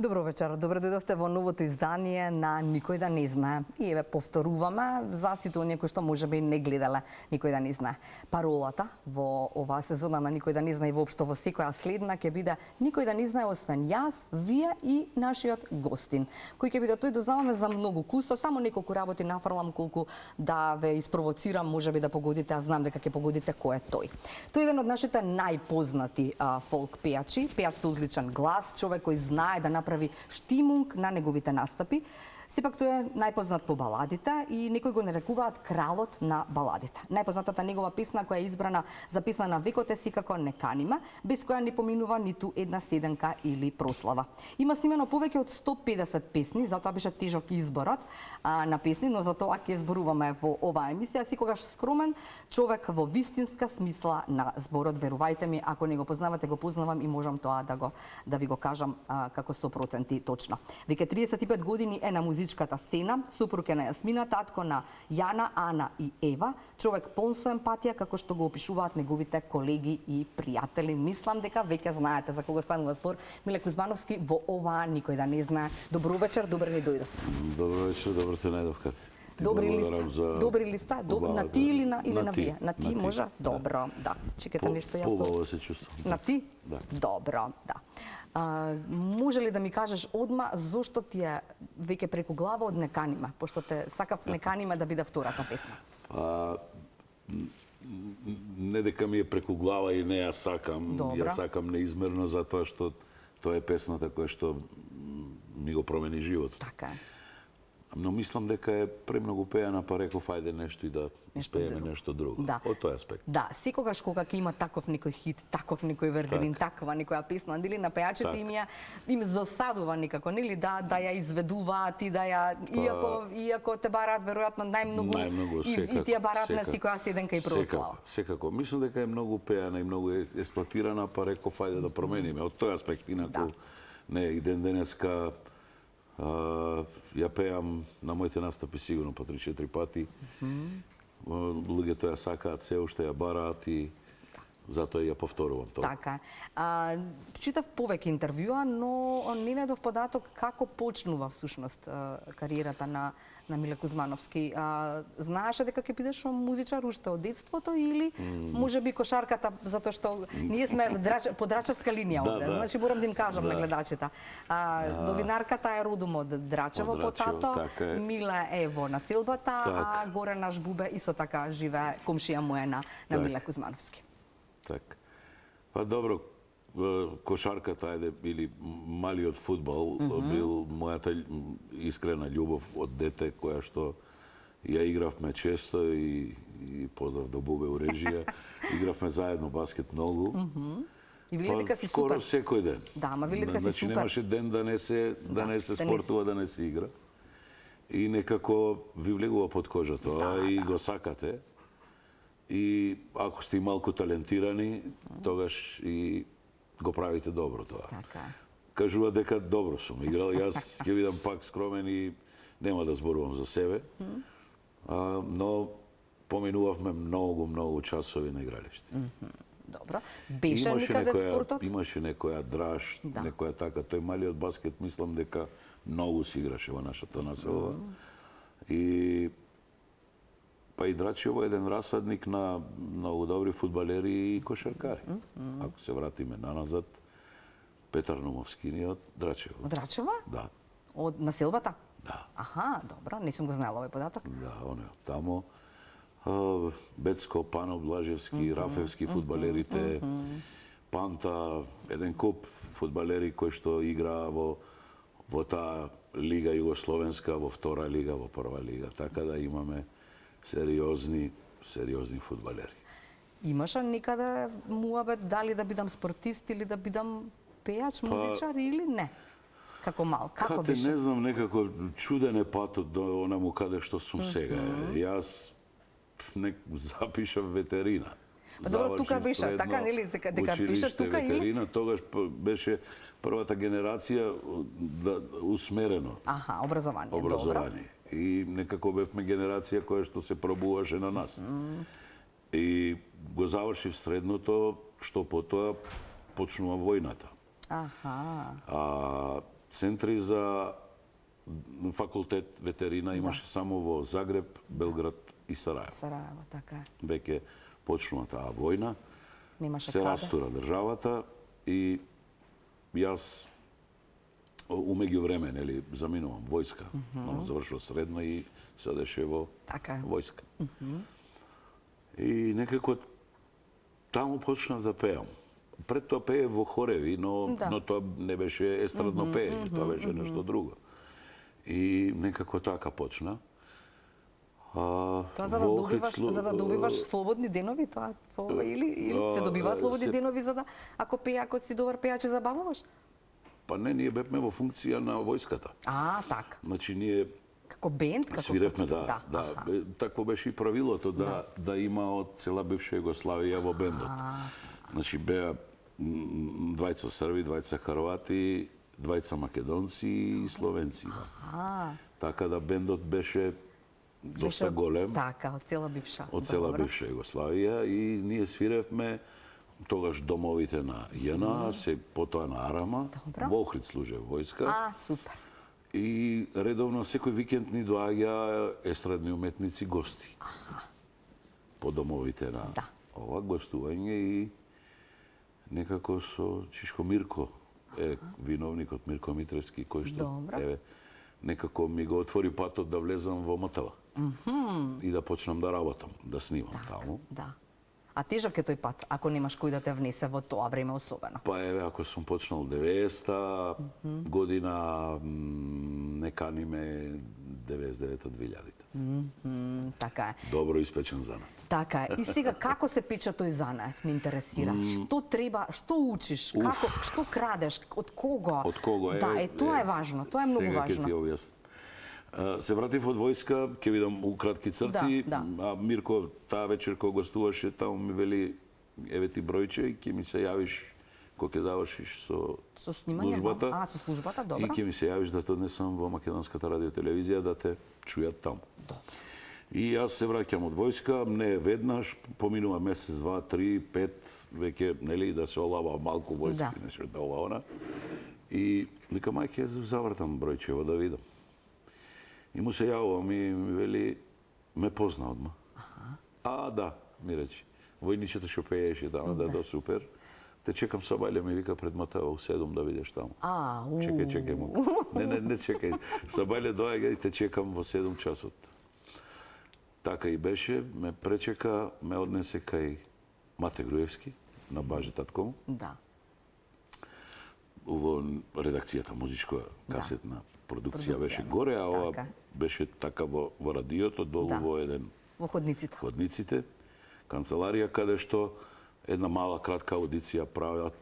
Добро вечер, добре дојдовте во новото издание на Никој да не знае. И еве повторуваме за сите оние кои што можеби не гледале Никој да не знае. Паролата во оваа сезона на Никој да не знае и воопшто во секоја следна ќе биде Никој да не знае освен јас, вие и нашиот гостин, кој ќе биде тој. Дознаваме за многу кусо, само неколку работи нафрлам колку да ве испровоцирам, можеби да погодите, а знам дека ќе погодите кој е тој. Тој е еден од нашите најпознати фолк пејачи, пејач со одличен глас, човек кој знае да направи штимунг на неговите настапи. Сепак тој е најпознат по баладите и некои го нарекуваат кралот на баладите. Најпознатата негова песна која е избрана за песна на векот е секако Не каниме, без која не поминува ниту една седенка или прослава. Има снимено повеќе од 150 песни, затоа беше тежок изборот на песни, но за тоа ќе зборуваме во оваа емисија. Секогаш скромен човек во вистинска смисла на зборот. Верувајте ми, ако не го познавате, го познавам и можам тоа да ви го кажам како 100% точно. Веќе 35 години е на музичката сцена, супруг е на Јасмина, татко на Јана, Ана и Ева, човек полн со емпатија, како што го опишуваат неговите колеги и пријатели. Мислам дека веќе знаете за кого станува збор. Миле Кузмановски во оваа Никој да не знае. Добро вечер, добре ни дојдов. Добро вечер, добро те најдов, Кати. Добри ли сте? На ти или на вие? На ти може? Добро, да. Чекате нешто јас. Побаво се чувствам. На ти? Да. Добро, да. Може ли да ми кажеш одма зошто ти е веќе преку глава од Не каниме, пошто те сакав Не каниме да биде втората песна? Не дека ми е преку глава и не ја сакам. Добра. Ја сакам неизмерно затоа што тоа е песната која што ми го промени животот. Така е. Но мислам дека е премногу пејана, па реков ајде нешто и да испееме нешто друго. Да. Од тој аспект. Да, секогаш кога ќе има таков некој хит, таков некој вергелин, таква некоја песна, нели на пејачите им засадува некако, нели да ја изведуваат и да ја иако те бараат веројатно најмногу и тие бараат на секоја седенка и прослава. Секако. Мислам дека е многу пејана и многу експлоатирана, па реков ајде да промениме. Од тој аспект инаку не и ден денеска ја пеам на моите настапи сигурно по 3-4 пати. Луѓето ја сакаат, се уште ја бараат и затоа ја повторувам тоа. Така. Читав повеќе интервјуа, но не најдов податок како почнува всушност кариерата на Миле Кузмановски. Знаеше дека ќе бидеш музичар уште од детството или можеби кошарката, затоа што ние сме по драчевска линија овде. Значи морам да им кажам на гледачите. Новинарката е родом од Драчево по тато, Миле е во населбата, а горе наш бубе исто така живее, комшија му е на Миле Кузмановски. Так. Па добро, кошарката, ајде, или малиот фудбал, бил мојата искрена љубов од дете, која што ја игравме често и поздрав до Бубе у режија. Игравме заедно баскет многу. И вели дека си супер. Скоро секој ден. Да, ама вели дека си значи, супер. немаше ден да не се спортува, да не се игра. И некако ви влегува под кожа тоа и го сакате. И ако сте малку талентирани, тогаш и го правите добро тоа. Така. Кажува дека добро сум играл, јас ќе видам пак скромен и нема да зборувам за себе. Но поминувавме многу часови на игралиште. Добро. Беше никаде спортот? Имаше некоја драж, некоја така. Тој малиот баскет, мислам дека многу се играше во нашата населба. И па и Драчево е еден расадник на многу добри фудбалери и кошаркари. Ако се вратиме наназад, Петар Номовски ни од Драчево. Од Драчево? Да. Од населбата? Да. Аха, добро, не сум го знаела овој податок. Да, он е од тамо. Бецко, Пано, Блажевски, Рафевски фудбалерите, Панта, еден куп фудбалери кои што играа во таа лига југословенска, во втора лига, во прва лига. Така да имаме сериозни фудбалери. Имаше некаде муабет дали да бидам спортист или да бидам пејач, музичар или не? Како мал, како беше? Не знам, некако чуден е патот до онаму каде што сум сега. Јас запишав ветерина. Добро, тука беше, така нели, дека пишеш тука или? Ветерина, тогаш беше првата генерација усмерено. Аха, образование. И некако бевме генерација која што се пробуваше на нас. И го завршив средното, што потоа почнува војната. центри за факултет ветерина имаше само во Загреб, Белград и Сараево. Сараево, така е. Веќе почнува таа војна, Немаше се краде. растура државата и јас умеѓу време, нели, заминувам војска, завршува средно и се одеше во Така е. војска. И некако таму почнав да пеам. Пред тоа пее во хореви, но тоа не беше естрадно пеење, тоа беше нешто друго. И некако така почна. Тоа за да добиваш слободни денови, тоа или се добива слободни денови за да ако си добар пејач се забавуваш? Па не, ние бевме во функција на војската. Така. Значи ние Како бенд, како свиревме, да. Такво беше и правилото да има од цела бивша Југославија во бендот. Значи беа двајца срби, двајца хрвати, двајца македонци и словенци. Така да бендот беше доста голем. Така, од цела бивша. Од цела бивша Југославија и ние свиревме тогаш домовите на ЈНА, се потоа на Арама, во Охрид служев војска. Супер. И редовно секој викенд ни доаѓа естрадни уметници гости. По домовите на ова гостување и некако со Чишко Мирко е виновникот, Мирко Митревски, кој што некако ми го отвори патот да влезам во МТВ. И да почнам да работам, да снимам таму. А тежок е тој пат, ако немаш кој да те внесе во тоа време особено? Па еве, ако сум почнал 90-та година, не каниме 99-2000-та. Така е. Добро испечен занат. Така е. И сега, како се пече тој занат, ме интересира. Што треба, што учиш, како, што крадеш, од кого? Од кого, Да, тоа е важно, тоа е многу важно. Сега ќе ти објаснам. Се вратив од војска, ќе видам у кратки црти, а Мирко таа вечер кога гостуваше таму ми вели еве ти бројче и ќе ми се јавиш кога ќе завршиш со службата. Со службата, добро. И ќе ми се јавиш да те однесам во македонската радиотелевизија да те чујат таму. Добро. И јас се враќам од војска, не веднаш, поминува месец, два, три, пет, веќе нели да се олава малку војски, нешто да ова она. И викам ајде завртам бројчево да видам. И му се јавувам и ми вели, ме позна одма. Да, ми рече. Војничето што пееше таму, да, супер. Те чекам со Бајле, ми вика пред МТВ у 7 да видиш таму. Чекај му. Не чекај. Со Бајле доаѓа и те чекам во 7 часот. Така и беше, ме пречека, ме однесе кај Мате Груевски, на баже татко му. Да. Во редакцијата музичка касетна продукција беше горе, а ова беше така во радиото, долу во еден... Во ходниците. Ходниците, канцеларија, каде што една мала кратка аудиција прават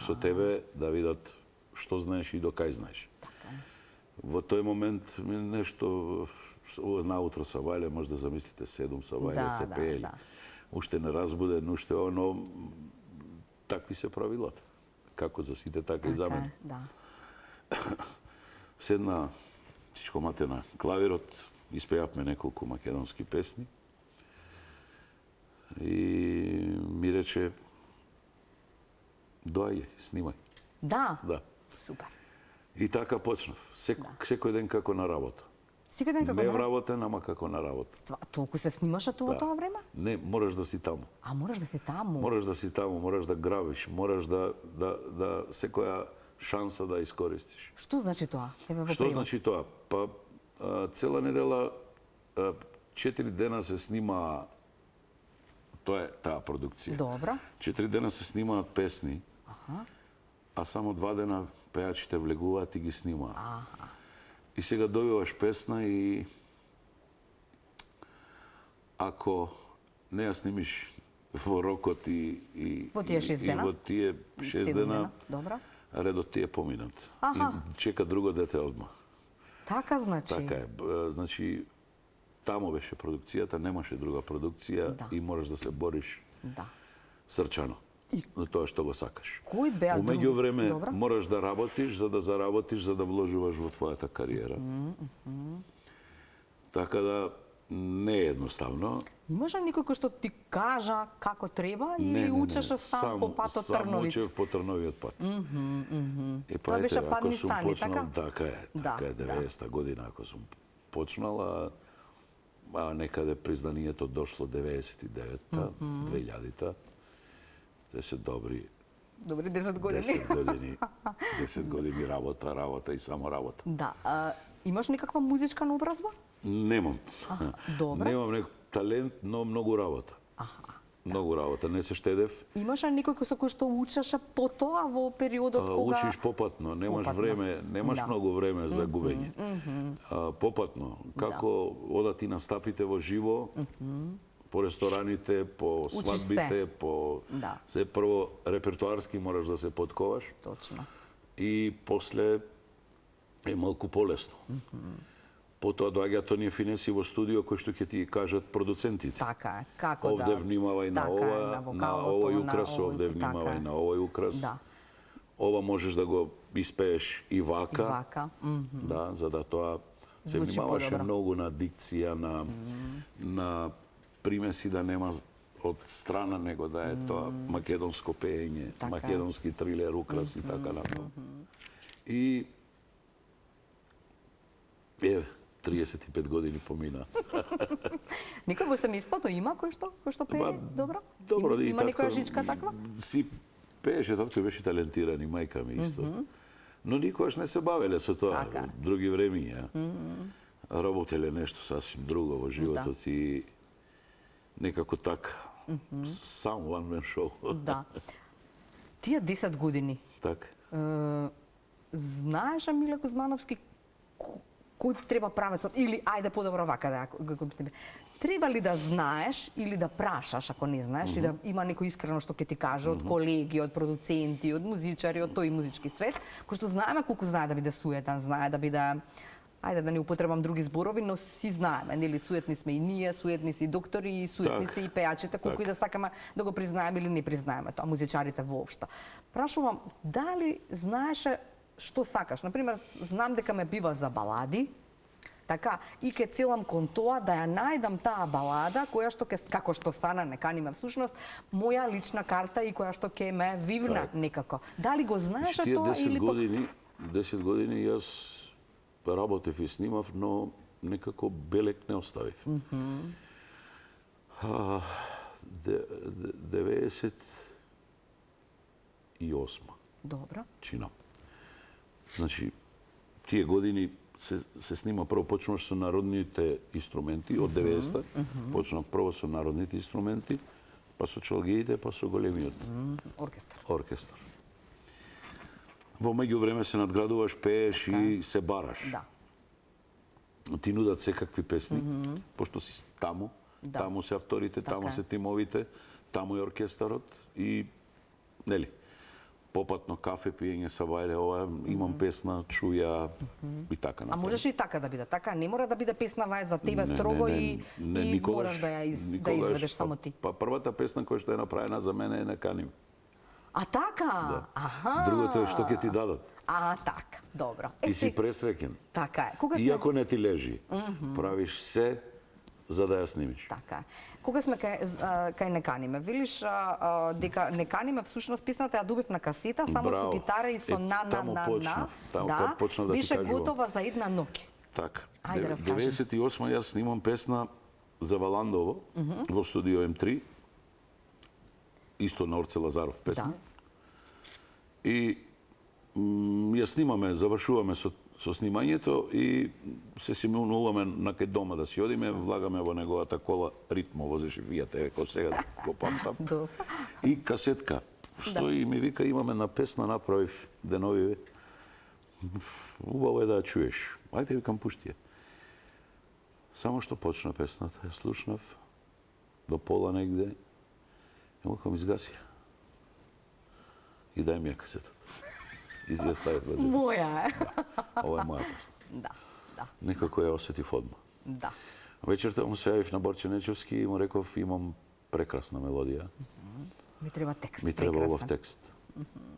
со тебе да видат што знаеш и до кај знаеш. Во тој момент нешто наутро са Вајле, може да замислите 7 са Вајле се пеели. Уште не разбуден, уште оно, такви се правилата. Како за сите, така и за мене. Седна Чичко Мате на клавирот, испеавме неколку македонски песни и ми рече доаѓај, снимај. Да? Супер. И така почнав. Секој ден како на работа. Секој ден како на работа? Не вработен, ама како на работа. Толку се снимаше во тоа време? Не, мораш да си таму. Мораш да си таму? Мораш да си таму, мораш да грабиш, мораш да секоја шанса да искористиш. Што значи тоа? Што значи тоа? Па цела недела 4 дена се снима тоа е таа продукција. Добро. 4 дена се снимаат песни. А само 2 дена пејачите влегуваат и ги снимаат. И сега добиваш песна и ако не ја снимиш во рокот и во тие 6 дена, во тие 6 дена, редот ти е поминат. И чека друго дете одма. Така значи? Така е. Значи, таму беше продукцијата, немаше друга продукција и можеш да се бориш срчано за тоа што го сакаш. Кој беа други? Умеѓу време мораш да работиш, за да заработиш, за да вложуваш во твојата кариера. Така да Не е едноставно. Имаш ли некој кој што ти кажа како треба или учеше сам по патот Трновиц? Сам учев по Трновиот пат. Тоа беше падни стани, така? Така е, така е, 90-та година ако сум почнала, некаде признанието дошло 99-та, 2000-та. Те се добри 10 години. 10 години работа и само работа. Да. Имаш некаква музичка наобразба? Немам. Добро. Немам талент, но многу работа. Многу работа, не се штедев. Имаш ли некој кој што учеше потоа во периодот кога... Учиш попатно, немаш време, немаш многу време за губење. Попатно, како одат и настапите во живо, по рестораните, по свадбите, по... Се прво репертуарски мораш да се подковаш. Точно. И после е малку полесно. Потоа доаѓаат оние финеси во студио кои што ќе ти кажат продуцентите. Така е, како овде внимавај на ова, на овој украс, овде внимавај на овој украс. Ова можеш да го испееш и вака. Да, за да тоа се внимаваше многу на дикција, на примеси да нема од страна, него да е тоа македонско пеење, македонски трилер, украс и така натаму. И еве, 35 години помина. Никој во семејството има кој што пее добро? Добро, има некоја жичка таква? Си пееше, татко беше талентиран и мајка ми исто. Но никогаш не се бавеле со тоа, други времиња. Работеле нешто сасвим друго во животот и некако така. Сам one man show. Да. Тие 10 години. Така. Знаеш, Миле Кузмановски, кој треба правецот, или ајде подобро вака да треба ли да знаеш или да прашаш ако не знаеш и да има некој искрено што ќе ти каже од колеги, од продуценти, од музичари, од тој музички свет, кој што знаеме колку знае да биде суетен, знае да биде, ајде да не употребам други зборови, но си знаеме, нели суетни сме и ние, суетни се и доктори, и суетни се и пејачите, колку и да сакаме да го признаеме или не признаеме тоа, музичарите воопшто. Прашувам, дали знаеше што сакаш? Например, знам дека ме бива за балади, така, и ке целам кон тоа да ја најдам таа балада, која што како што стана, не каниме всушност, моја лична карта и која што ке ме вивна некако. Дали го знаеше тоа или... 10 години јас работев и снимав, но некако белек не оставив. 98. Добро. Чинам. Значи, тие години се снима прво, почнуваш со народните инструменти, од 90-та, почнав прво со народните инструменти, па со чалгиите, па со големиот оркестар. Во меѓувреме се надградуваш, пееш и се бараш. Ти нудат секакви песни, пошто си таму, таму се авторите, таму се тимовите, таму е оркестарот и, нели, попатно кафе, пиење са бајле, ова, имам песна, чуја и така натаму. А можеш и така да биде, така? Не мора да биде песна за тебе строго и мораш да ја изведеш само ти. Па првата песна која што е направена за мене е "Не каним". А така? Аха. Другото е што ќе ти дадат. Така, добро. И си пресреќен. Така е. Иако не ти лежи, правиш се за да ја снимиш. Така е. Кога сме кај Не каниме, велиш дека Не каниме всушност песната ја добив на касета, само со гитара и со на. Таму почнав да ти кажувам. Беше готова за една ноќ. Така. 98 јас снимам песна за Валандово во студио М3. Исто на Орце Лазаров песна. И ја снимаме, завршуваме со снимањето и се симулуваме на кај дома да си одиме, влагаме во неговата кола, Ритмо возеше Фијат, како сега го памтам. И касетка, што и ми вика, имаме на песна, направив деновиве. Убаво е да ја чуеш. Ајде, викам, пушти ја. Само што почна песната, ја слушнав до пола негде, и мукам изгаси ја. И дај ми ја касетата. И си ја ставив во джеб. Моја е. Ова е моја песна. Да. Некако ја осетив одма. Да. Вечерта му се јавив на Борче Нечевски и му реков, имам прекрасна мелодија. Ми треба текст. Ми треба овој текст.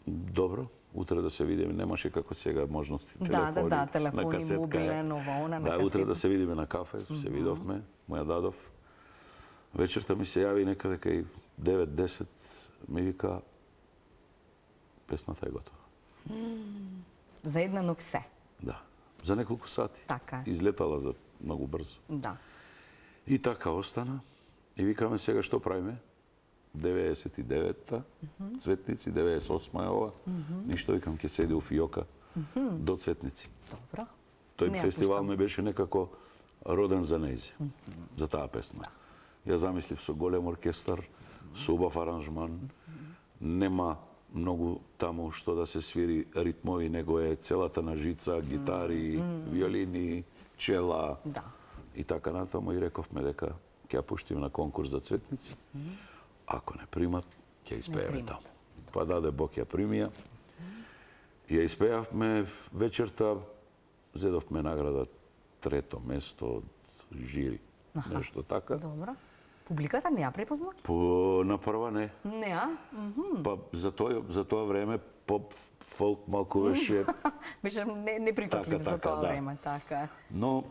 Добро, утре да се видиме, немаше како сега можности, Да, телефони, да, телефони, на касетка. мобилен, ова, она, на Да, утре касетка. да се видиме на кафе, се видовме, му ја дадов. Вечерта ми се јави некаде кај 9-10, ми вика, песната е готова. За една ног се. Да, за неколку сати. Така е. Излетала за многу брзо. Да. И така остана. И викаме сега што правиме? 99-та, Цветници, 98-та е ова. Ништо, викам, ќе седи у фиока до Цветници. Добро. Тој Не ја фестивал пуштам. ми беше некако роден за нејзи, за таа песна. Ја замислив со голем оркестар, со убав аранжман. Нема многу таму што да се свири ритмови, него е целата на жица, гитари, виолини, чела. Да. И така натаму и рековме дека ќе ја пуштиме на конкурс за Цветници. Ако не примат, ќе испееме примат. таму. Па даде Бог ја примија. Ја испеавме вечерта, зедовме награда трето место од жири. Нешто така. Добро. Публиката не ја препозна? На прва не. Не, а? Па за тоа време поп фолк малку беше, Беше неприфатлив Така, за така, тоа да. време, така. но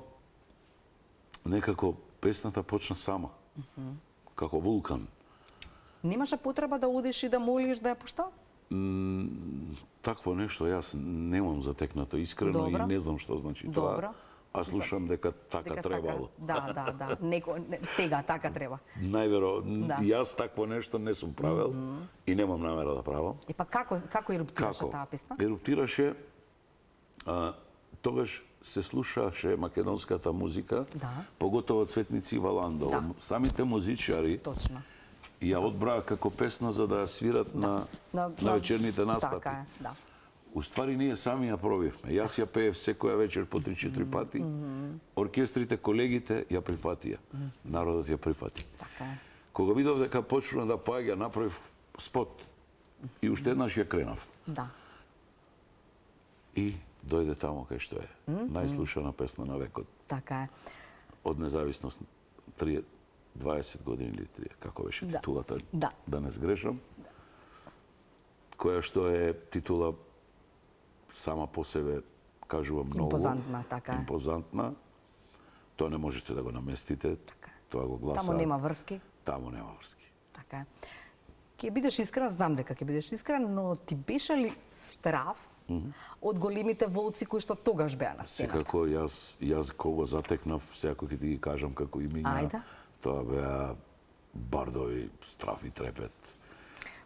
некако песната почна сама. Како вулкан. Немаше потреба да одиш и да молиш да ја пушта? Такво нешто јас немам затекнато искрено Добро. и не знам што значи Добро. тоа. А слушам дека така Дека требало. Да, да, да. Сега така треба. Најверо, Да. јас такво нешто не сум правел и немам намера да правам. И па како еруптираше Како? таа песна? Еруптираше, тогаш се слушаше македонската музика, Да. поготово Цветници и Валандово. Да. Самите музичари Точно. ја одбраа како песна за да ја свират на вечерните настапи. Така е, да. Уствари ние сами ја пробивме. Јас ја пеев секоја вечер по 3-4 пати. Оркестрите, колегите ја прифатија. Народот ја прифати. Така е. Кога видов дека почна да паѓа, направив спот. И уште еднаш ја кренав. Да. И дојде таму кај што е. Најслушана песна на векот. Така е. Од независност 20 години или 3, како беше Да. титулата, Да. не сгрешам. Која што е титула сама по себе кажува многу. Импозантна, така е. Импозантна. Тоа не можете да го наместите. Така е. Тоа го гласа. Таму нема врски. Таму нема врски. Така е. Ќе бидеш искрен, знам дека ќе бидеш искрен, но ти беше ли страв од големите волци кои што тогаш беа на сцената? Секако јас кого затекнав, секако ќе ти ги кажам како имиња. Ајде. Тоа беа бардови, страв и трепет.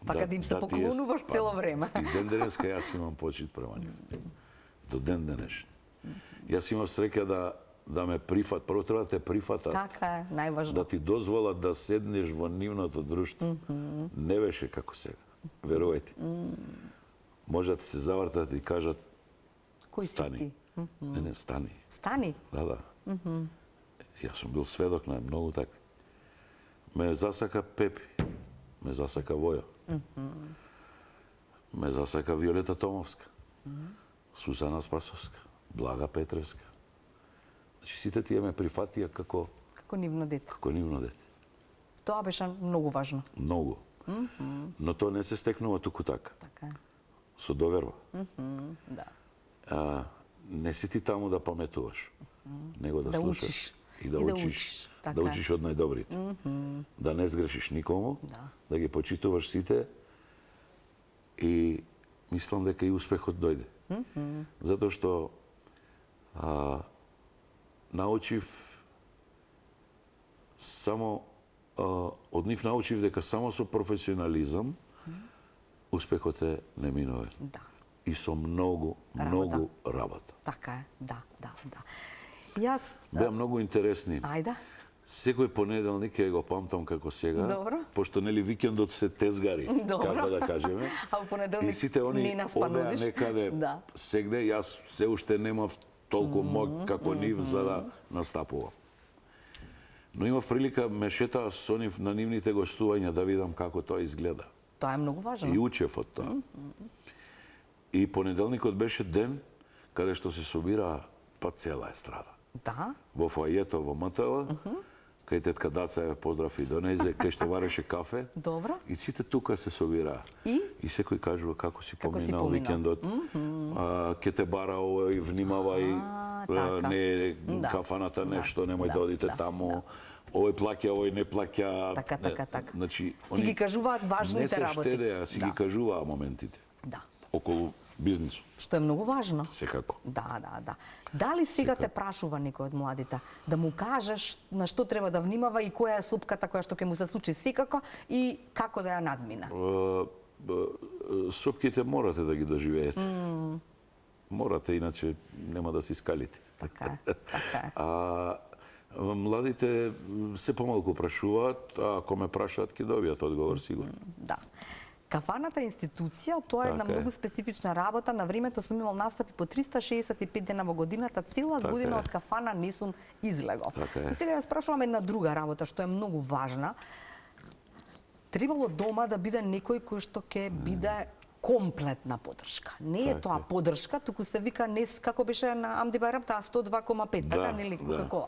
Па каде им се поклонуваш цело време. И ден денеска јас имам почит према нив. До ден денешен. Јас имав среќа да ме прифат, прво треба да те прифатат. Така е, најважно. Да ти дозволат да седнеш во нивното друштво. Не беше како сега. Верувајте. Може да ти се завртат и кажат Кој си стани. ти? Не, стани. Стани. Да. Јас сум бил сведок на многу така. Ме засака Пепи, ме засака Војо, ме засака Виолета Томовска, Сузана Спасовска, Блага Петревска. Значи сите тие ме прифатија како Нивно дете. нивно дете. Тоа беше многу важно. Многу. Но тоа не се стекнува туку така. Така е. Со доверба. Да. Не си ти таму да паметуваш, него да Да слушаш. учиш. И да учиш. Така Да е. учиш од најдобрите. Да не сгрешиш никому, да ги почитуваш сите и мислам дека и успехот дојде. Затоа што научив само од нив научив дека само со професионализам успехот е неминовен. Да. И со многу работа. Така е. Да. Јас Беа многу интересни. Ајде. Секој понеделник ќе го памтам како сега, Добро. пошто нели викендот се тезгари, Добро. како да кажеме. А у понеделник И сите они не нас одеа панудиш. некаде Да. сегде, јас се уште немав толку моќ како нив за да настапувам. Но имав прилика ме шетаа со нив на нивните гостувања да видам како тоа изгледа. Тоа е многу важно. И учев од тоа. И понеделникот беше ден каде што се собираа па цела естрада. Да. Во фоајето во МТЛ, кај тетка Даца ја поздрав и донезе, кај што вареше кафе. Добро. И сите тука се собираа. И секој кажува како си поминал викендот. Ке те бара овој, внимавај, не кафаната нешто, немој да одите таму. Овој плаќа, овој не плаќа. Така. Значи, ти ги кажуваат важните работи. Не се штедеа, си ги кажуваа моментите. Да. Околу бизнисот. Што е многу важно. Секако. Да. Дали сега те прашува некој од младите да му кажеш на што треба да внимава и која е сопката која што ќе му се случи секако и како да ја надмине? Сопките морате да ги доживеете. Морате, иначе нема да се искалите. Така е. Младите се помалку прашуваат, а ако ме прашаат, ќе добијат одговор сигурно. Да. Кафаната институција, тоа е една многу специфична работа. На времето сум имал настапи по 365 дена во годината, цела година од кафана не сум излегол. И сега ја спрашувам една друга работа што е многу важна. Требало дома да биде некој кој што ќе биде комплетна поддршка. Не е тоа поддршка, туку се вика како беше на Амди Байрам, таа 102,5, така нели како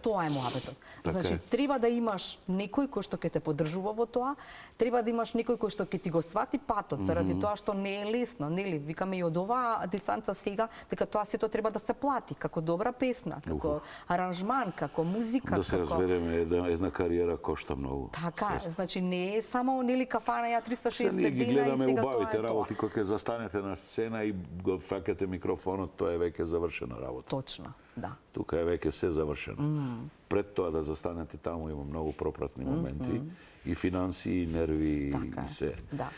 тоа е муабетот. Значи треба да имаш некој кој што ќе те поддржува во тоа, треба да имаш некој кој што ќе ти го свати патот, заради тоа што не е лесно, нели? Викаме и од оваа дистанца сега дека тоа сето треба да се плати, како добра песна, како аранжман, како музика, да се разбереме, една кариера кошта многу. Така, значи не е само нели кафана ја 365 дена и сега тоа работи кога ќе застанете на сцена и го фаќате микрофонот, тоа е веќе завршена работа. Точно, да. Тука е веќе се завршено. Пред тоа да застанете таму има многу пропратни моменти, и финанси, и нерви, и се. Да.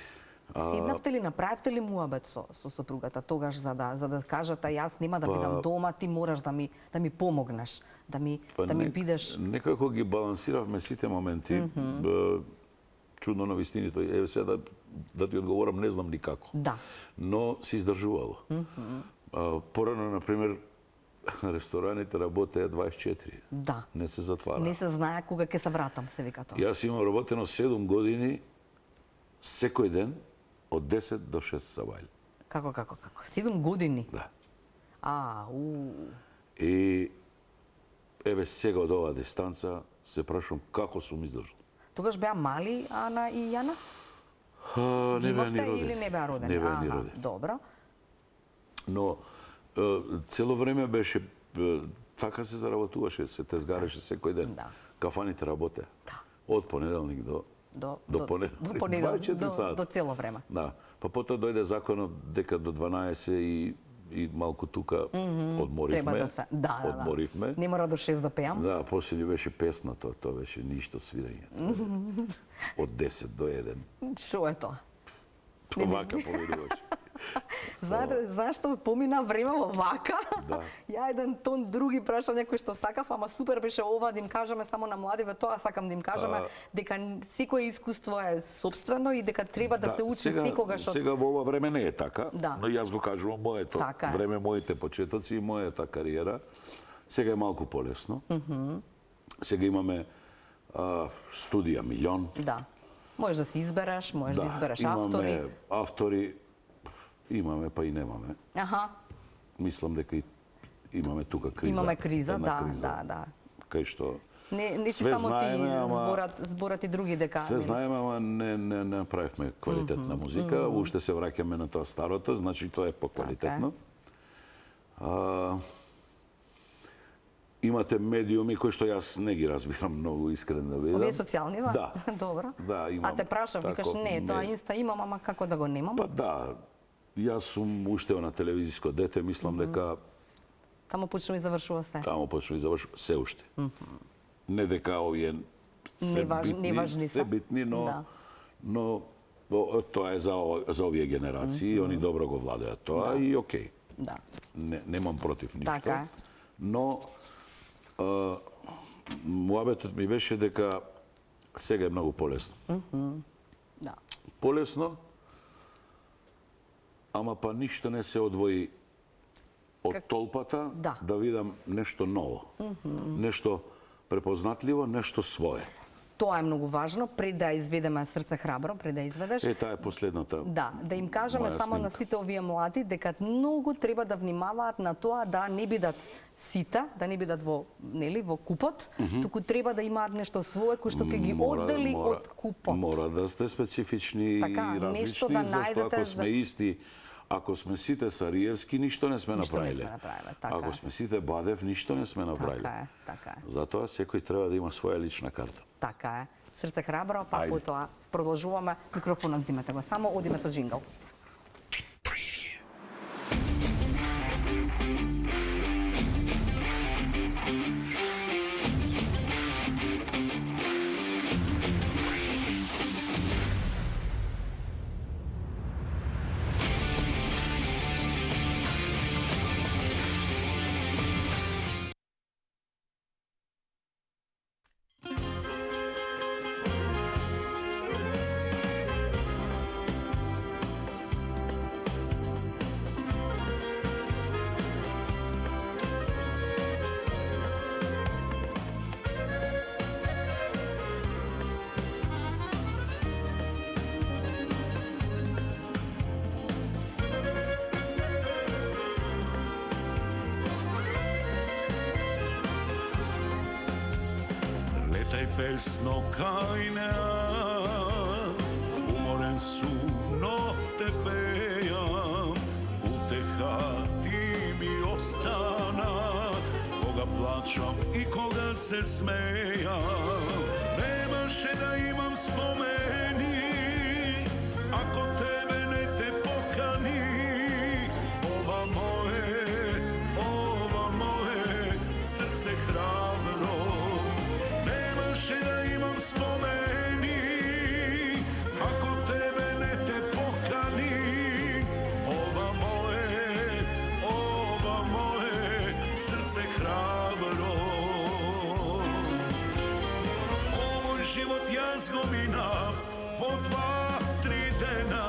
Седнавте ли, направивте ли муабет со сопругата тогаш за да кажете јас нема да бидам дома, ти мораш да ми помогнеш, да ми бидеш. Некако ги балансиравме сите моменти. Чудно на вистините. Еве сега да ти одговорам, не знам ни како. Да. Но се издржувало. Порано, например, рестораните работеа 24. Да. Не се затвара. Не се знае кога ќе се вратам, се вика тоа. Јас имам работено 7 години, секој ден, од 10 до 6 сабајле. Како? 7 години? Да. И еве сега од оваа дистанца се прашувам како сум издржал. Тогаш беа мали Ана и Јана? Не беа ни родени. Или не беа родени? Не беа ни родени. Добро. Но цело време беше така се заработуваше, се тезгареше секој ден. Кафаните работеа. Од понеделник до понеделник. 24 сата. До цело време. Да. Па потоа дојде законот дека до 12 и малку тука одморивме. Одморивме. Не мора до 6 да пеам. Да, после беше песна, тоа беше ништо свирење. Од 10 до 1. Шо е тоа? Вака поминуваше. Знаеш што помина време во вака? Да. Ја еден тон други прашања кои што сакав, ама супер беше ова да им кажеме само на младиве, тоа сакам да им кажеме дека секое искуство е сопствено и дека треба да се учи секогаш. Сега во ова време не е така, но јас го кажувам моето време, моите почетоци и мојата кариера. Сега е малку полесно. Сега имаме студија Милион. Да. Можеш да се избереш, можеш да избереш автори. Имаме автори, имаме па и немаме. Мислам дека имаме тука криза. Имаме криза, да. Кај што не си само ти зборат и други дека. Све знаеме, ама не направивме квалитетна музика. Уште се враќаме на тоа старото, значи тоа е поквалитетно. Имате медиуми кои што јас не ги разбирам многу, искрено да видам. Овие социјални, да? Добро. Да, имам. А те прашав, викаш не, тоа инста имам, ама како да го немам? Па да, јас сум уште на телевизиско дете, мислам дека таму почнува и завршува се. Таму почнува и завршува се уште. Не дека овие се битни, но тоа е за овие генерации, они добро го владеат тоа и окей. Да. Немам против ништо. Така. Но муабетот ми беше дека сега е многу полесно. Да. Полесно, ама па ништо не се одвои од толпата да видам нешто ново. Нешто препознатливо, нешто свое. Тоа е многу важно, пред да изведеме Срце храбро, пред да изведеш. Таа е последната. Да им кажеме само на сите овие млади дека многу треба да внимаваат на тоа да не бидат сите, да не бидат во купот, туку треба да имаат нешто свое кој што ќе ги оддели од купот. Мора да сте специфични и различни, зашто ако сме исти, ако сме сите Сариевски, ништо не сме направиле. Ако сме сите Бадев, ништо не сме направиле. Така е. Затоа секој треба да има своја лична карта. Така е. Срце храбро, па потоа продолжуваме. Микрофонот взимате го само, одиме со джингл. Pesno kaj neam, umoren su, no te pejam, uteha ti mi ostana, koga plačam i koga se smejam. Nemaše da imam spomeni, ako tebe ne te pokani, ova moje, srce hrabro. Da imam spomeni, ako tebe ne te pokani, ova moje, srce hrabro. Ovoj život ja zgominam vo 2-3 dena,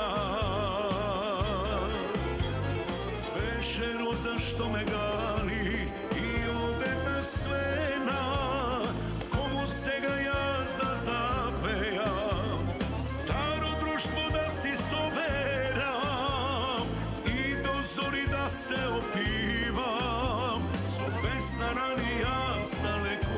večeru zašto me gali i ode me svena. Сега јас да запејам, старо друштво да си соберам и до зори да се опивам, со песна рани јас да лекувам.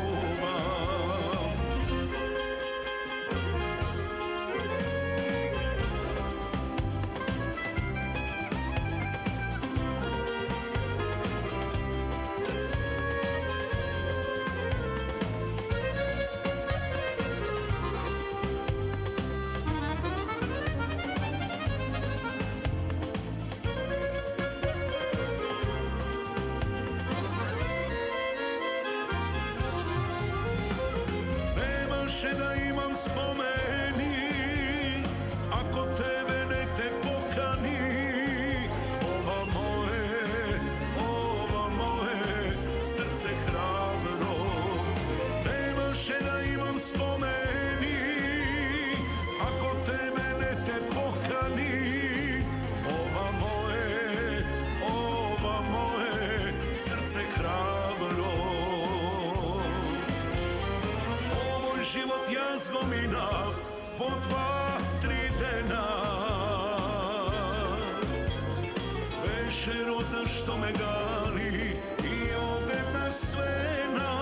Da imam spomeni, ako tebe ne te pokani, ova moje, srce hrabro. Nemaše da imam spomeni, ako tebe ne te pokani, ova moje, srce hrabro. Život ja zgominav vo 2-3 dena, večeru zašto me gali i ode me svena.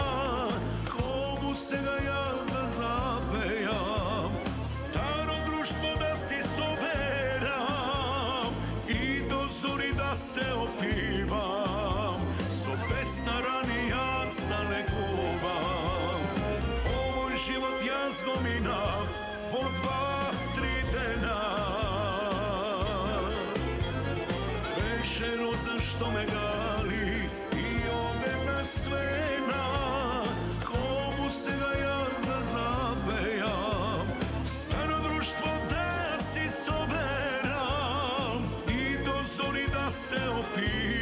Komu сега јас да запејам, старо друштво да си соберам и до зори да се опивам, со песна рани јас да лекувам. Život ja zgominav vo 2-3 dena, večeru zašto me gali i ode me svena. Komu сега јас да запејam, старо društvo da si soberam i do zori da se opijam.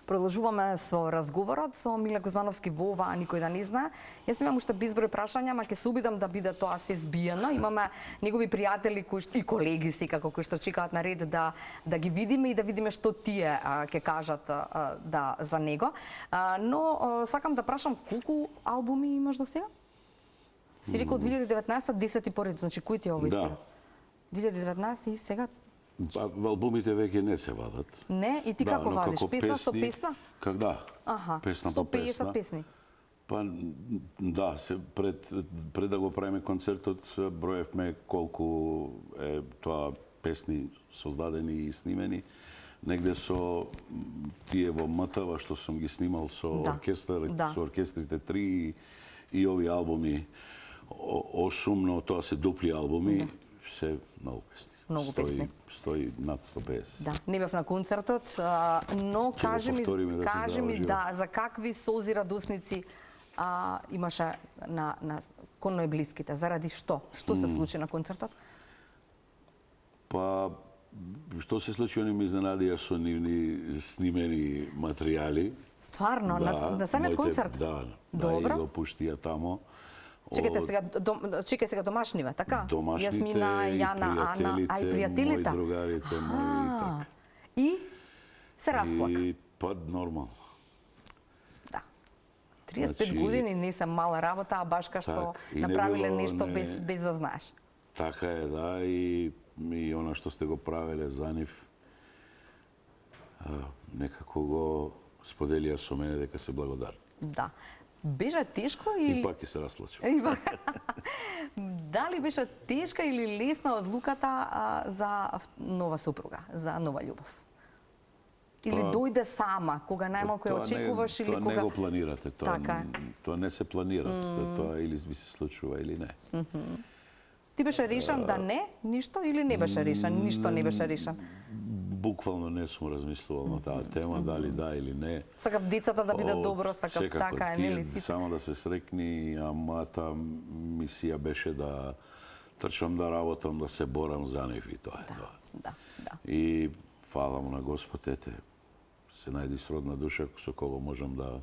Продолжуваме со разговорот со Миле Кузмановски во ова никој да не знае. Јас имам уште безброј прашања, ама ќе се обидам да биде тоа се збиено. Имаме негови пријатели и колеги секако кои што чекаат на ред да ги видиме и да видиме што тие ќе кажат за него. Но сакам да прашам колку албуми имаш до сега? Си рекол 2019 10 поред, значи кој ти е овој сега? 2019 и сега? Албумите веќе не се вадат. Не, и ти како вадиш? Песна со песна? Как да? Песна по песна. 150 песни. Па да, пред да го правиме концертот броевме колку е тоа песни создадени и снимени. Негде со тие во МТВ што сум ги снимал со оркестар, со оркестрите 3 и ови албуми осумно, тоа се дупли албуми, се многу песни. Многу песни. Стои над 150. Да, не бев на концертот, но кажи ми за какви солзи радосници имаше кон најблиските, заради што? Што се случи на концертот? Па, што се случи, они ме изненадија со нивни снимени материјали. Стварно, на самиот концерт? Да, добро. И го пуштија тамо. Чекај сега домашниве, така? Домашните, Јасмина, Јана, Ана, а и пријателите? Мои другарите, мои така. И се расплака? И па нормално. Да. 35 години не се мала работа, а баш што направиле нешто без да знаеш. Така е, да, и она што сте го правеле за нив, некако го споделија со мене дека се благодарни. Да. Беше тешко или... И пак ќе се расплачу. Дали беше тешка или лесна одлуката за нова супруга, за нова љубов? Или дојде сама, кога најмалку ја очекуваш или кога... Тоа не го планирате, тоа не се планира, тоа или ви се случува или не. Ти беше решен да не, ништо, или не беше решен, ништо не беше решен? Буквално не сум размислувал на таа тема, дали да или не. Сакав децата да бидат добро, сакав така, е, нели? Само да се срекни, а мојата мисија беше да трчам да работам, да се борам за нив и тоа е тоа. Да. И фала му на Господ, ете, се најди сродна душа со кого можам да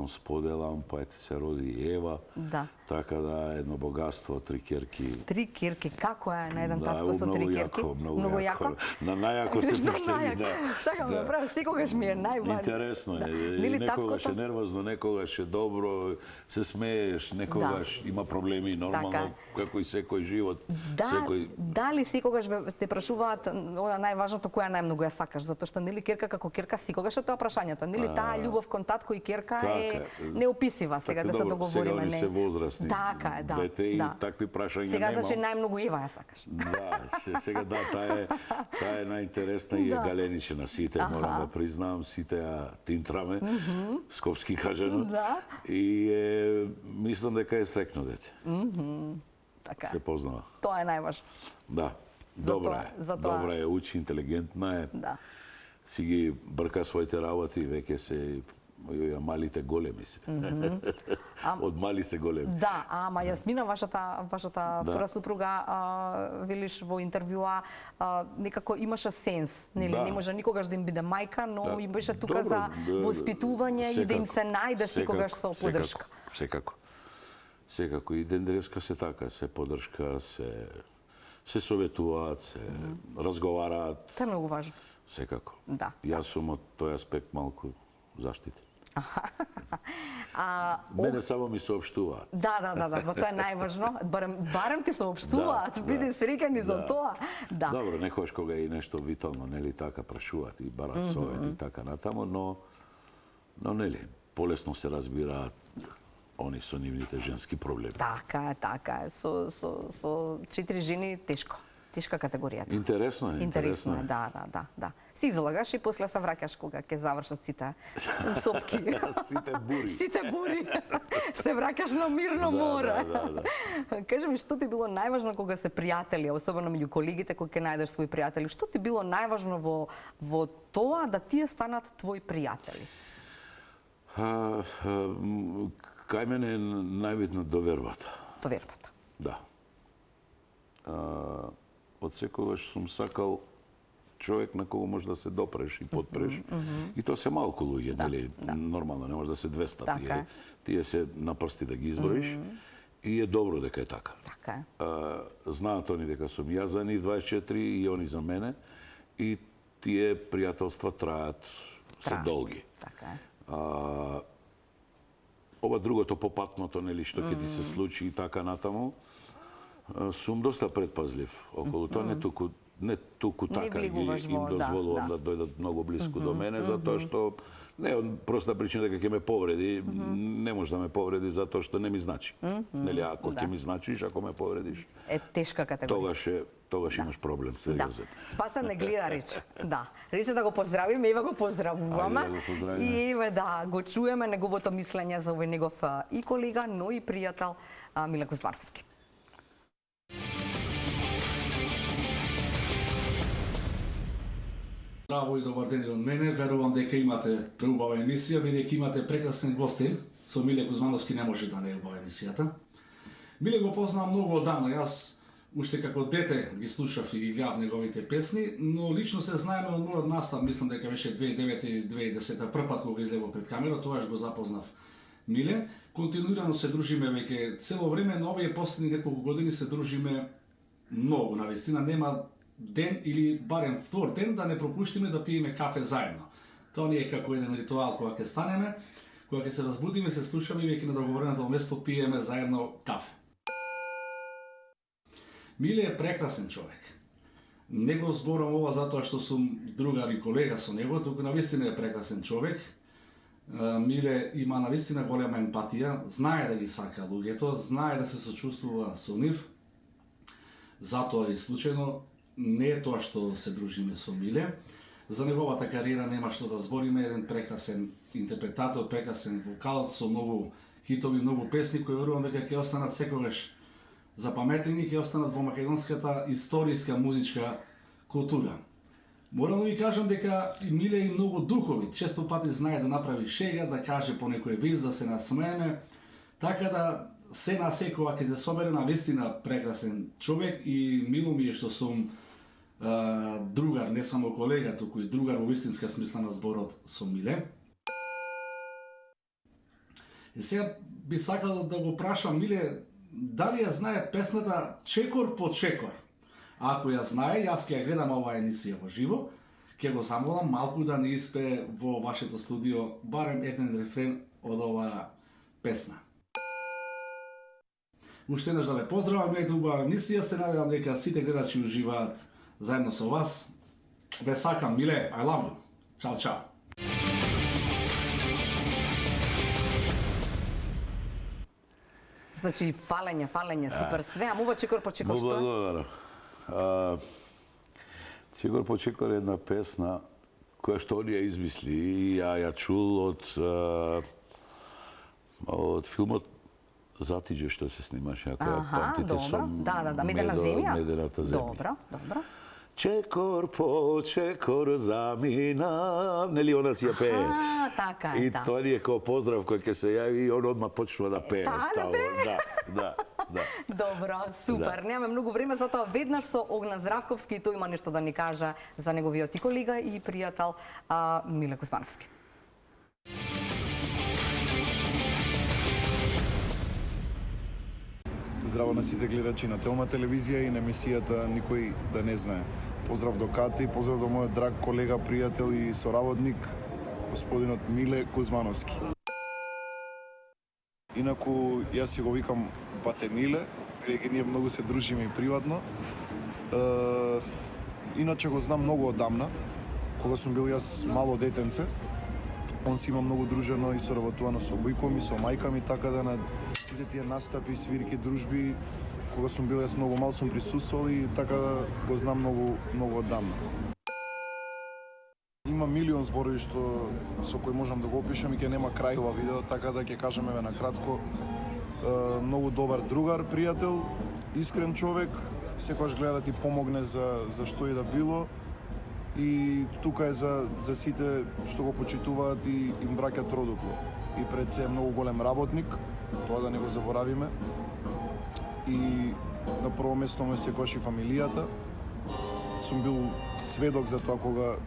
споделам, па ете се роди Ева. Да. Така да, едно богатство, 3 керки. 3 керки, како е на еден татко со 3 керки? Многу јако. На најако се пуштени, да. Сакам да правам, секогаш ми е најважно. Интересно е. Некогаш е нервозно, некогаш е добро, се смееш, некогаш има проблеми, нормално, како и секој живот. Дали секогаш те прашуваат, она најважното, која најмногу ја сакаш, затоа што нели керка како керка, секогаш е тоа прашањето. Нели таа љубов кон татко и керка е неописива, сега да се договориме. Сега они се возрастни. Така е, да. Двете и такви прашања нема. Сега значи најмногу Ева ја сакаш. Да, сега да, таа е најинтересна и е галенична сите, морам да признавам, сите ја тинтраме, скопски кажано. И мислам дека е срекно дете. Така. Се познава. Тоа е најважно. Да. Добра е, учи, интелигентна е. Да. Си ги брка своите работи, веќе се малите големи се. Од мали се големи. Да, ама Јасмина, вашата втора супруга, велиш во интервјуа, некако имаше сенс, нели? Не може никогаш да им биде мајка, но им беше тука за воспитување и да им се најде секогаш со поддршка. Секако. И ден денеска се така, се поддршка, се советуваат, се разговараат. Тоа е многу важно. Секако. Да. Јас сум од тој аспект малку заштитен. Мене само ми соопштуваат. Да, тоа е најважно. Барем ти соопштуваат, биди среќен и за тоа. Да. Добро, некогаш кога е нешто витално, нели така прашуваат и барат совет и така натамо, но нели полесно се разбираат они со нивните женски проблеми. Така е. Со 4 жени тешко. Тешка категоријата. Интересно е. Да. Си излагаш и после се враќаш кога ќе завршат сите сопки. Сите бури. Се враќаш на мирно море. Кажи ми, што ти било најважно кога се пријатели, особено меѓу колегите кои ќе најдеш своји пријатели? Што ти било најважно во тоа да тие станат твои пријатели? Кај мене е најбитно довербата. Довербата. Да. Од секогаш сум сакал човек на кого може да се допреш и подпреш. И тоа се малку луѓе, нели? Нормално, не може да се 200. Тие се на прсти да ги изброиш. И е добро дека е така. Така е. Знаат они дека сум ја за нив 24 и они за мене. И тие пријателства траат, се долги. Така е. Ова другото попатното, нели, што ќе ти се случи и така натаму, сум доста предпазлив околу тоа, не туку така ги им дозволувам да дојдат многу блиску до мене, затоа што не од проста причина дека ќе ме повреди, не може да ме повреди затоа што не ми значи. Нели, ако ќе ми значиш, ако ме повредиш, е тешка категорија. Тогаш имаш проблем, сериозен. Спаса не гледа рече. Рече да го поздравиме, еве го поздравуваме. И еве го чуеме неговото мислење за овој негов и колега, но и пријател Миле Кузмановски. Здраво и добар ден од мене. Верувам дека имате преубава емисија, бидејќи имате прекрасен гостин. Со Миле Кузмановски не може да не е убава емисијата. Миле го познавам многу одамна. Јас уште како дете ги слушав и ги гледав неговите песни, но лично се знаеме од мојот настав, мислам дека беше 2009 или 2010 прв пат кога излегов пред камера, тогаш го запознав Миле. Континуирано се дружиме веќе цело време, но овие последни неколку години се дружиме многу. Навистина нема ден или барем втор ден да не пропуштиме да пиеме кафе заедно. Тоа ни е како еден ритуал кога ќе станеме, кога ќе се разбудиме, се слушаме и веќе на договореното место пиеме заедно кафе. Миле е прекрасен човек. Не го зборам ова затоа што сум другар и колега со него, туку навистина е прекрасен човек. Миле има навистина голема емпатија, знае да ги сака луѓето, знае да се сочувствува со нив. Затоа и случајно не е тоа што се дружиме со Миле. За неговата кариера нема што да збориме, еден прекрасен интерпретатор, прекрасен вокал со многу хитови, многу песни кои верувам дека ќе останат секогаш запаметени, ќе останат во македонската историска музичка култура. Морам да ви кажам дека и Миле е многу духовит, често пати знае да направи шега, да каже по некој виз, да се насмееме, така да се на секоја ќе се собере навистина прекрасен човек и мило ми е што сум другар, не само колега, туку и другар во вистинска смисла на зборот со Миле. И сега би сакал да го прашам Миле, дали ја знае песната Чекор по чекор? Ако ја знае, јас ќе ја гледам оваа емисија во живо, ќе го замолам малку да не испее во вашето студио барем еден рефрен од оваа песна. Уште еднаш да ве поздравам, гледате убава емисија, се надевам дека сите гледачи уживаат заедно со вас. Ве сакам, Миле, I love you. Чао, чао. Значи, фалење, супер све, ама ова Чекор по чекор што е? Благодарам. Чекор по чекор е една песна која што он ја измисли и ја чул од филмот Затиđe што се снимаше, ако ја памтите со Медена земја. Медената земја. Добро. Чекор по чекор заминав, нели она си ја пее. Така е, и тоа ни е како поздрав кој ќе се јави и он одма почнува да пее. Да. Добро, супер. Немаме многу време, затоа веднаш со Огнан Здравковски, тој има нешто да ни каже за неговиот и колега и пријател Миле Кузмановски. Здраво на сите гледачи на Телма телевизија и на емисијата Никој да не знае. Поздрав до Кати, поздрав до мојот драг колега, пријател и соработник, господинот Миле Кузмановски. Инаку, јас си го викам Бате Миле, бидејќи ние многу се дружиме и приватно. Иначе го знам многу одамна, кога сум бил јас мало детенце. Он си има многу дружено и соработувано со војком и со мајка ми, така да на сите тие настапи, свирки, дружби, кога сум бил јас многу мал, сум присуствувал и така да го знам многу одамна. Има милион зборови со кои можам да го опишам и ќе нема крај ова видео, така да ќе кажам еве на кратко. Многу добар другар, пријател, искрен човек, секогаш гледа да ти помогне за што и да било. И тука е за сите што го почитуваат и им враќаат тродупло. И пред се е многу голем работник, тоа да не го заборавиме. И на прво место му е секогаш и фамилијата. сум бил сведок за тоа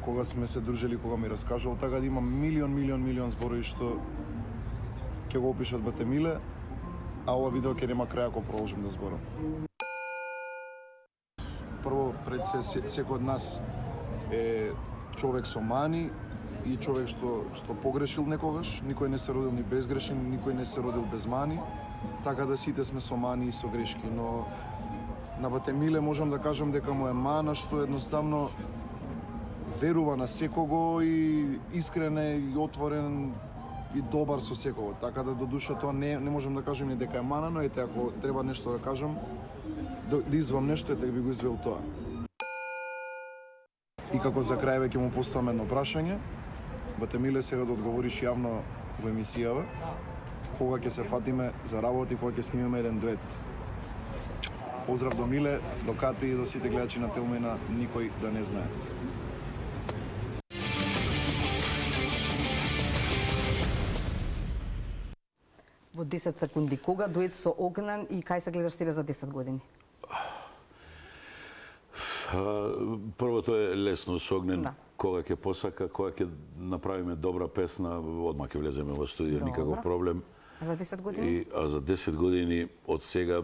кога сме се дружели, кога ми раскажал, така да има милион зборови што ќе го опишат Бате Миле, а ова видео ќе нема крај ако продолжим да зборам. Прво, пред секој од нас е човек со мани и човек што погрешил некогаш. Никој не се родил ни безгрешен, никој не се родил без мани, така да сите сме со мани и со грешки, но на Бате Миле можам да кажам дека му е мана што едноставно верува на секого и искрен е и отворен и добар со секого. Така да до душа тоа не можам да кажам ни дека е мана, но ете ако треба нешто да кажам, да извам нешто, ете би го извел тоа. И како за крај веќе му поставам едно прашање. Бате Миле, сега да одговориш јавно во емисијава, кога ќе се фатиме за работа и кога ќе снимеме еден дует. Поздрав до Миле, до Кати и до сите гледачи на Телмина, никој да не знае. Во 10 секунди, кога дует со Огнен и кај се гледаш себе за 10 години? Првото е лесно со Огнен. Да. Кога ќе посака, кога ќе направиме добра песна, одма ќе влеземе во студио, никаков проблем. За 10 години? А за 10 години од сега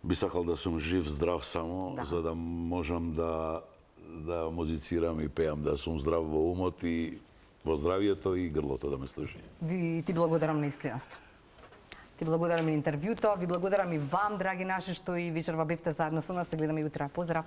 би сакал да сум жив, здрав само, за да можам да музицирам и пеам, да сум здрав во умот и во здравието и грлото да ме служи. Ти благодарам на искреност. Ти благодарам на интервјуто, ви благодарам и вам, драги наши, што и вечерва бевте заедно со нас. Се гледаме и утре. Поздрав!